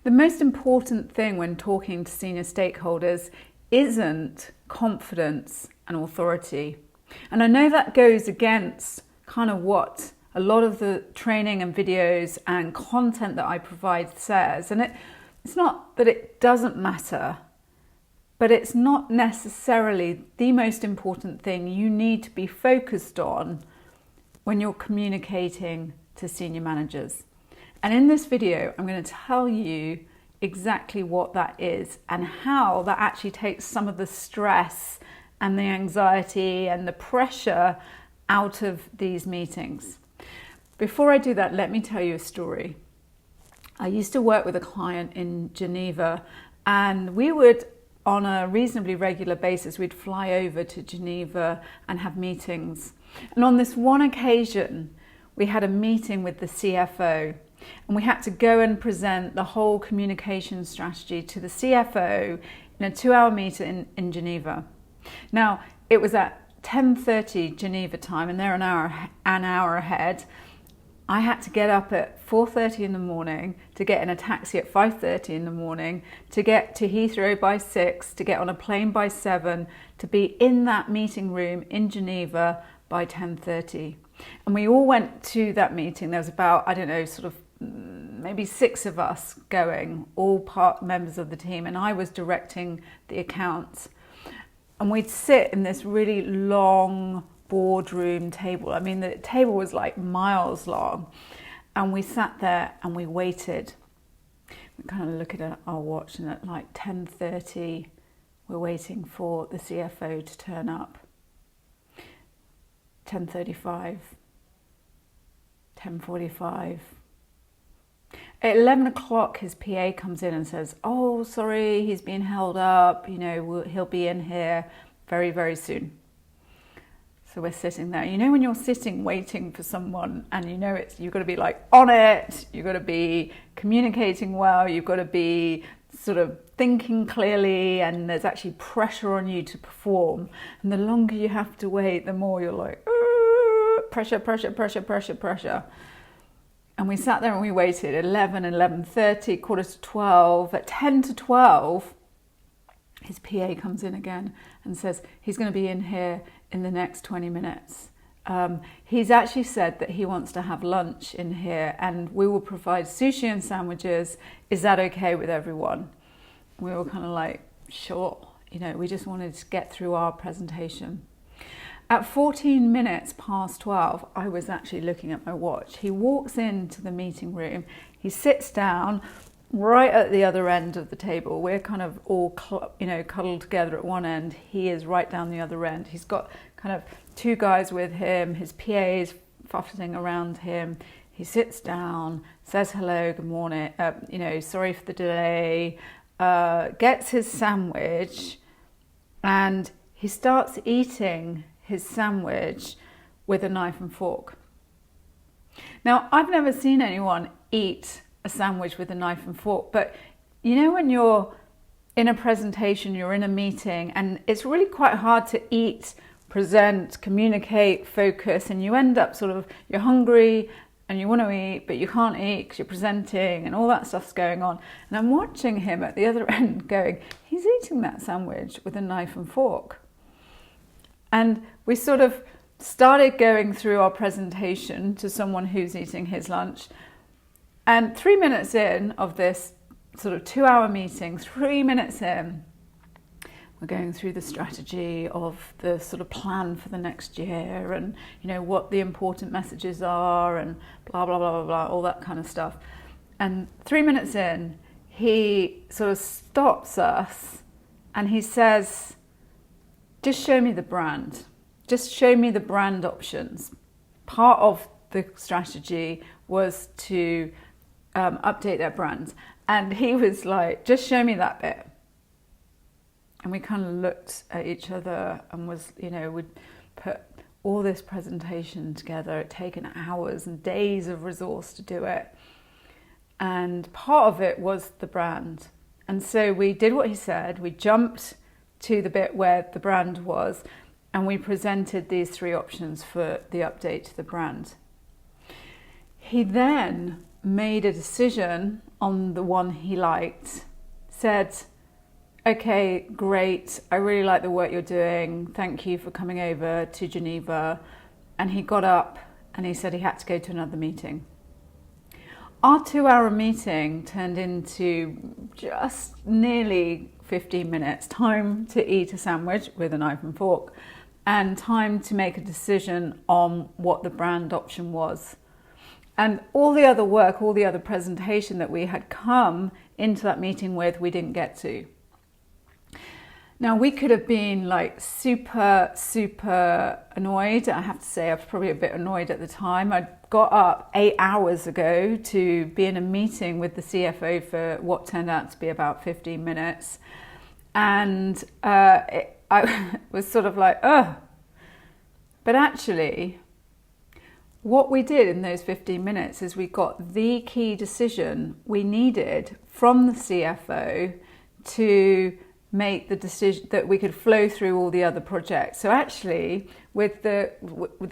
The most important thing when talking to senior stakeholders isn't confidence and authority. And I know that goes against kind of what a lot of the training and videos and content that I provide says. And it's not that it doesn't matter, but it's not necessarily the most important thing you need to be focused on when you're communicating to senior managers. And in this video, I'm going to tell you exactly what that is and how that actually takes some of the stress and the anxiety and the pressure out of these meetings. Before I do that, let me tell you a story. I used to work with a client in Geneva, and we would, on a reasonably regular basis, we'd fly over to Geneva and have meetings. And on this one occasion, we had a meeting with the CFO, and we had to go and present the whole communication strategy to the CFO in a 2-hour meeting in Geneva. Now, it was at 10:30 Geneva time, and they're an hour ahead. I had to get up at 4:30 in the morning to get in a taxi at 5:30 in the morning, to get to Heathrow by 6, to get on a plane by 7, to be in that meeting room in Geneva by 10:30. And we all went to that meeting. There was about, I don't know, sort of maybe 6 of us going, all part members of the team, and I was directing the accounts. And we'd sit in this really long boardroom table. I mean, the table was like miles long, and we sat there and we waited. We kind of looked at our watch, and at like 10:30 we're waiting for the CFO to turn up. 10:35, 10:45. At 11 o'clock his PA comes in and says, "Oh, sorry, he's been held up, he'll be in here very, very soon." So we're sitting there. When you're sitting waiting for someone, and you've got to be like on it, you've got to be communicating well, you've got to be sort of thinking clearly, and there's actually pressure on you to perform. And the longer you have to wait, the more you're like, pressure, pressure, pressure, pressure, pressure. And we sat there and we waited. 11, 11:30, quarter to 12. At 10 to 12, his PA comes in again and says he's going to be in here in the next 20 minutes. He's actually said that he wants to have lunch in here, and we will provide sushi and sandwiches. Is that okay with everyone? We were kind of like, sure. We just wanted to get through our presentation. At 14 minutes past 12, I was actually looking at my watch. He walks into the meeting room. He sits down right at the other end of the table. We're kind of all, cuddled together at one end. He is right down the other end. He's got kind of 2 guys with him. His PA is fussing around him. He sits down, says hello, good morning, sorry for the delay, gets his sandwich, and he starts eating his sandwich with a knife and fork. Now, I've never seen anyone eat a sandwich with a knife and fork, but when you're in a presentation, you're in a meeting, and it's really quite hard to eat, present, communicate, focus, and you end up you're hungry and you want to eat, but you can't eat because you're presenting and all that stuff's going on. And I'm watching him at the other end going, he's eating that sandwich with a knife and fork. And we sort of started going through our presentation to someone who's eating his lunch. And 3 minutes in of this sort of 2-hour meeting, 3 minutes in, we're going through the strategy of the sort of plan for the next year, and what the important messages are, and blah, blah, blah, blah, blah, all that kind of stuff. And 3 minutes in, he sort of stops us and he says, "Just show me the brand. Just show me the brand options." Part of the strategy was to update their brands. And he was like, "Just show me that bit." And we kind of looked at each other and we'd put all this presentation together. It'd taken hours and days of resource to do it. And part of it was the brand. And so we did what he said. We jumped to the bit where the brand was, and we presented these 3 options for the update to the brand. He then made a decision on the one he liked, said, okay, great, I really like the work you're doing, thank you for coming over to Geneva. And he got up and he said he had to go to another meeting. Our 2-hour meeting turned into just nearly 15 minutes, time to eat a sandwich with a knife and fork, and time to make a decision on what the brand option was. And all the other work, all the other presentation that we had come into that meeting with, we didn't get to. Now, we could have been like super annoyed. I have to say I was probably a bit annoyed at the time. I got up 8 hours ago to be in a meeting with the CFO for what turned out to be about 15 minutes. And I was sort of like, ugh. But actually, what we did in those 15 minutes is we got the key decision we needed from the CFO to make the decision that we could flow through all the other projects. So actually, with the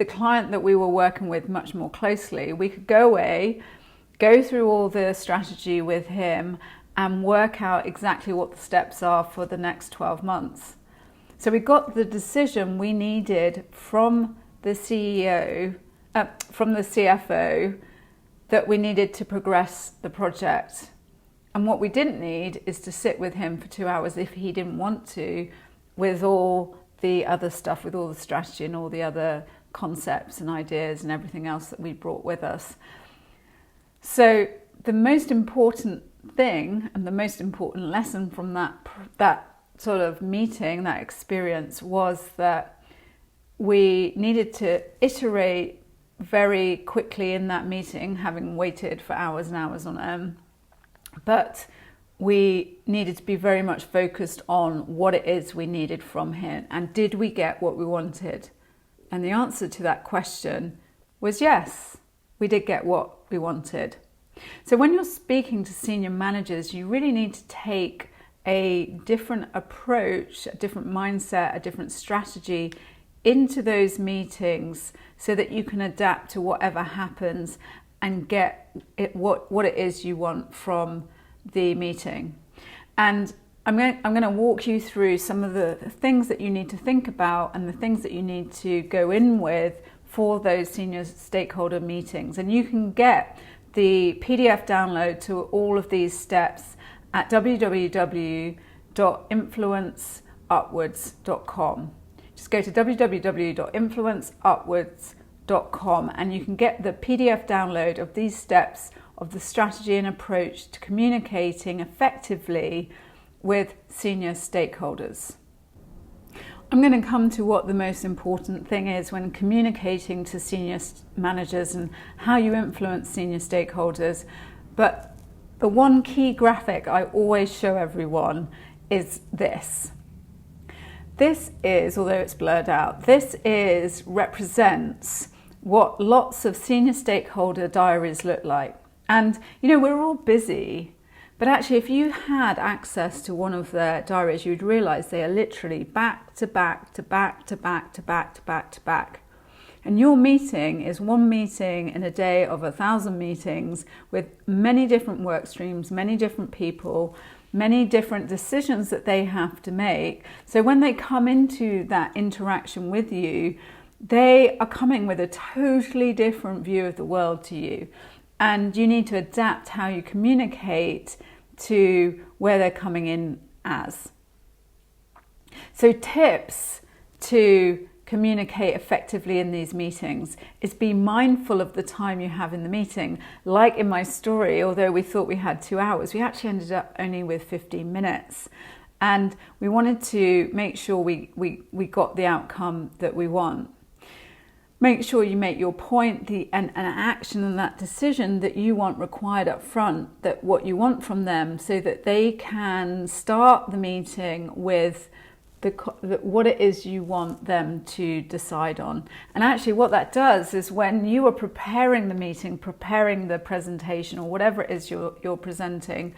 client that we were working with much more closely, we could go away, go through all the strategy with him and work out exactly what the steps are for the next 12 months. So we got the decision we needed from the CFO that we needed to progress the project. And what we didn't need is to sit with him for 2 hours if he didn't want to, with all the other stuff, with all the strategy and all the other concepts and ideas and everything else that we brought with us. So the most important thing and the most important lesson from that sort of meeting, that experience, was that we needed to iterate very quickly in that meeting, having waited for hours and hours on end. But we needed to be very much focused on what it is we needed from him, and did we get what we wanted? And the answer to that question was yes, we did get what we wanted. So when you're speaking to senior managers, you really need to take a different approach, a different mindset, a different strategy into those meetings so that you can adapt to whatever happens and get it, what it is you want from the meeting. And I'm going to walk you through some of the things that you need to think about and the things that you need to go in with for those senior stakeholder meetings. And you can get the PDF download to all of these steps at www.influenceupwards.com. Just go to www.influenceupwards.com and you can get the PDF download of these steps of the strategy and approach to communicating effectively with senior stakeholders. I'm going to come to what the most important thing is when communicating to senior managers and how you influence senior stakeholders. But the one key graphic I always show everyone is this. This is, although it's blurred out, represents what lots of senior stakeholder diaries look like. And, you know, we're all busy, but actually if you had access to one of their diaries, you'd realize they are literally back to back to back to back to back to back to back. And your meeting is one meeting in a day of 1,000 meetings with many different work streams, many different people, many different decisions that they have to make. So when they come into that interaction with you, they are coming with a totally different view of the world to you. And you need to adapt how you communicate to where they're coming in as. So tips to communicate effectively in these meetings is be mindful of the time you have in the meeting. Like in my story, although we thought we had 2 hours, we actually ended up only with 15 minutes. And we wanted to make sure we got the outcome that we want. Make sure you make your point, an action and that decision that you want required up front, that what you want from them, so that they can start the meeting with what it is you want them to decide on. And actually what that does is when you are preparing the meeting, preparing the presentation or whatever it is you're presenting,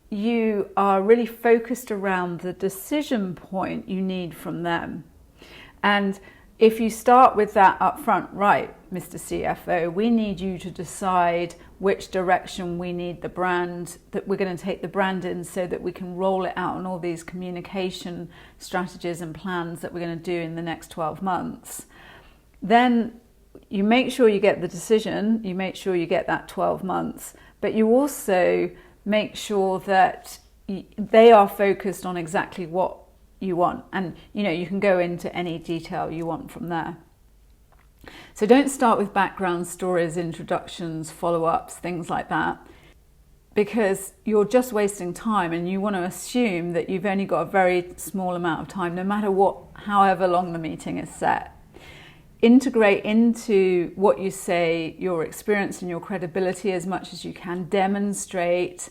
you are really focused around the decision point you need from them. And if you start with that up front, right, Mr. CFO, we need you to decide which direction we need the brand, that we're going to take the brand in so that we can roll it out on all these communication strategies and plans that we're going to do in the next 12 months, then you make sure you get the decision, you make sure you get that 12 months, but you also make sure that they are focused on exactly what you want, and you can go into any detail you want from there. So don't start with background stories, introductions, follow-ups, things like that, because you're just wasting time, and you want to assume that you've only got a very small amount of time, no matter however long the meeting is set. Integrate into what you say your experience and your credibility as much as you can. Demonstrate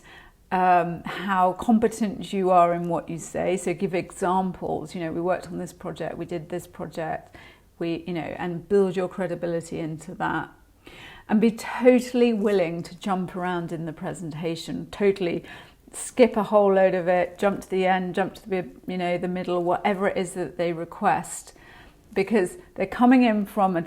how competent you are in what you say. So give examples. We worked on this project, we did this project, and build your credibility into that. And be totally willing to jump around in the presentation. Totally skip a whole load of it, jump to the end, jump to the middle, whatever it is that they request, because they're coming in from a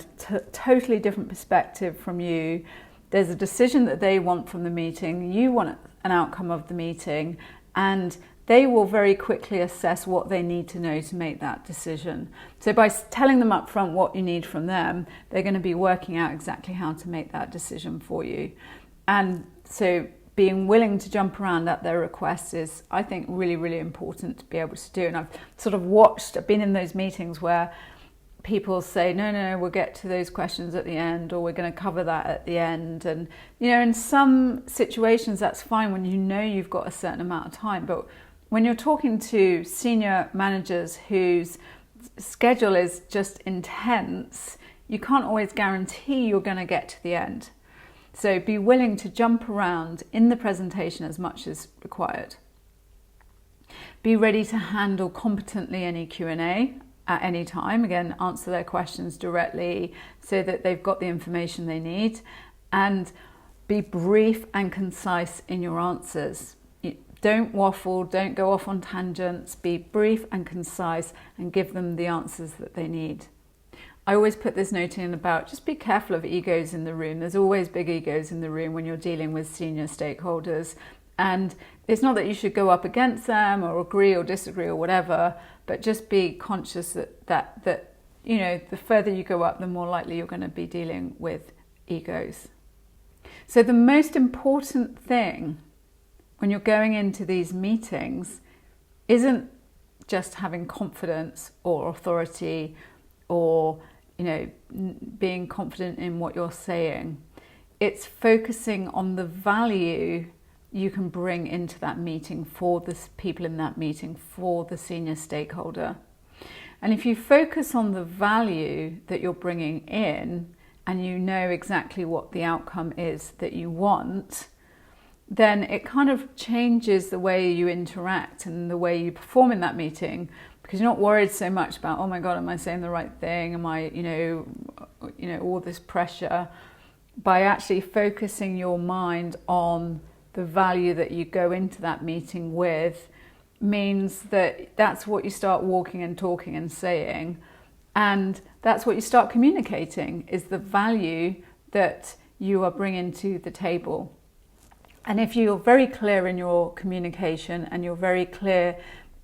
totally different perspective from you. There's a decision that they want from the meeting, you want an outcome of the meeting, and they will very quickly assess what they need to know to make that decision. So by telling them up front what you need from them, they're going to be working out exactly how to make that decision for you. And so being willing to jump around at their request is, I think, really, really important to be able to do. And I've been in those meetings where people say, no, we'll get to those questions at the end, or we're going to cover that at the end. And, in some situations that's fine when you've got a certain amount of time. But when you're talking to senior managers whose schedule is just intense, you can't always guarantee you're going to get to the end. So be willing to jump around in the presentation as much as required. Be ready to handle competently any Q&A at any time. Again, answer their questions directly so that they've got the information they need, and be brief and concise in your answers. Don't waffle, don't go off on tangents, be brief and concise and give them the answers that they need. I always put this note in about just be careful of egos in the room. There's always big egos in the room when you're dealing with senior stakeholders. And it's not that you should go up against them or agree or disagree or whatever, but just be conscious that the further you go up, the more likely you're going to be dealing with egos. So the most important thing when you're going into these meetings isn't just having confidence or authority or being confident in what you're saying. It's focusing on the value you can bring into that meeting for the people in that meeting, for the senior stakeholder. And if you focus on the value that you're bringing in, and you know exactly what the outcome is that you want, then it kind of changes the way you interact and the way you perform in that meeting, because you're not worried so much about, oh my God, am I saying the right thing? Am I, all this pressure. By actually focusing your mind on the value that you go into that meeting with, means that that's what you start walking and talking and saying, and that's what you start communicating, is the value that you are bringing to the table. And if you're very clear in your communication and you're very clear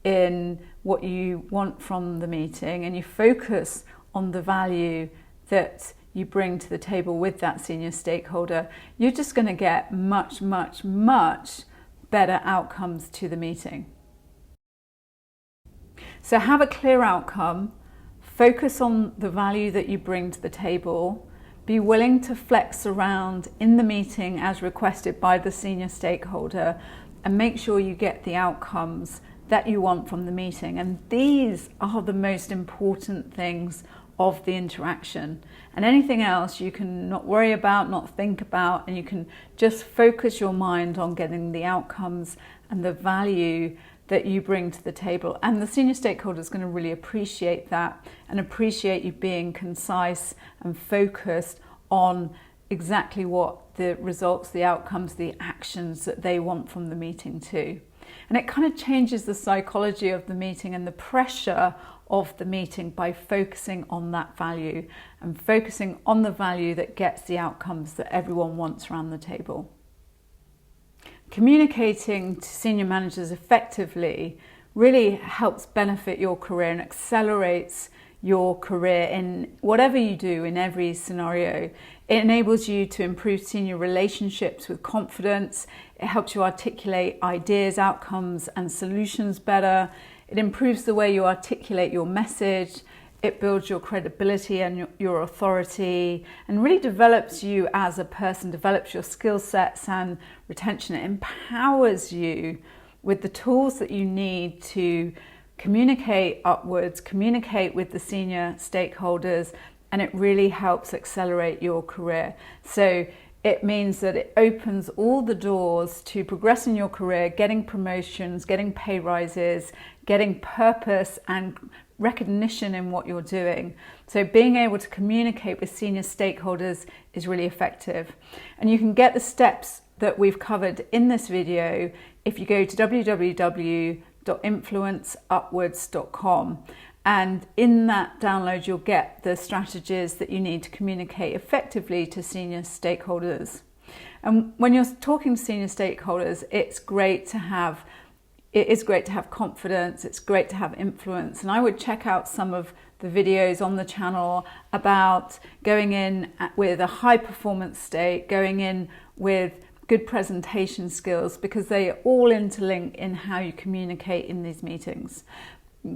in what you want from the meeting, and you focus on the value that you bring to the table with that senior stakeholder, you're just going to get much, much, much better outcomes to the meeting. So have a clear outcome, focus on the value that you bring to the table, be willing to flex around in the meeting as requested by the senior stakeholder, and make sure you get the outcomes that you want from the meeting. And these are the most important things of the interaction. And anything else you can not worry about, not think about, and you can just focus your mind on getting the outcomes and the value that you bring to the table. And the senior stakeholder is going to really appreciate that, and appreciate you being concise and focused on exactly what the results, the outcomes, the actions that they want from the meeting too. And it kind of changes the psychology of the meeting and the pressure of the meeting by focusing on that value and focusing on the value that gets the outcomes that everyone wants around the table. Communicating to senior managers effectively really helps benefit your career and accelerates your career in whatever you do in every scenario. It enables you to improve senior relationships with confidence. It helps you articulate ideas, outcomes, and solutions better. It improves the way you articulate your message. It builds your credibility and your authority and really develops you as a person, develops your skill sets and retention. It empowers you with the tools that you need to communicate upwards, communicate with the senior stakeholders, and it really helps accelerate your career. So it means that it opens all the doors to progress in your career, getting promotions, getting pay rises, getting purpose and recognition in what you're doing. So being able to communicate with senior stakeholders is really effective. And you can get the steps that we've covered in this video if you go to www.influenceupwards.com. And in that download, you'll get the strategies that you need to communicate effectively to senior stakeholders. And when you're talking to senior stakeholders, it is great to have confidence, it's great to have influence. And I would check out some of the videos on the channel about going in with a high performance state, going in with good presentation skills, because they all interlink in how you communicate in these meetings.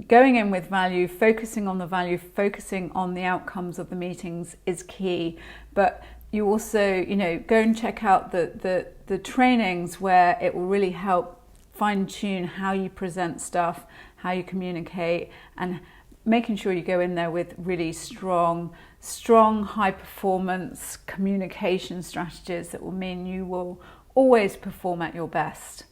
Going in with value, focusing on the value, focusing on the outcomes of the meetings is key. But you also, go and check out the trainings where it will really help fine-tune how you present stuff, how you communicate, and making sure you go in there with really strong high-performance communication strategies that will mean you will always perform at your best.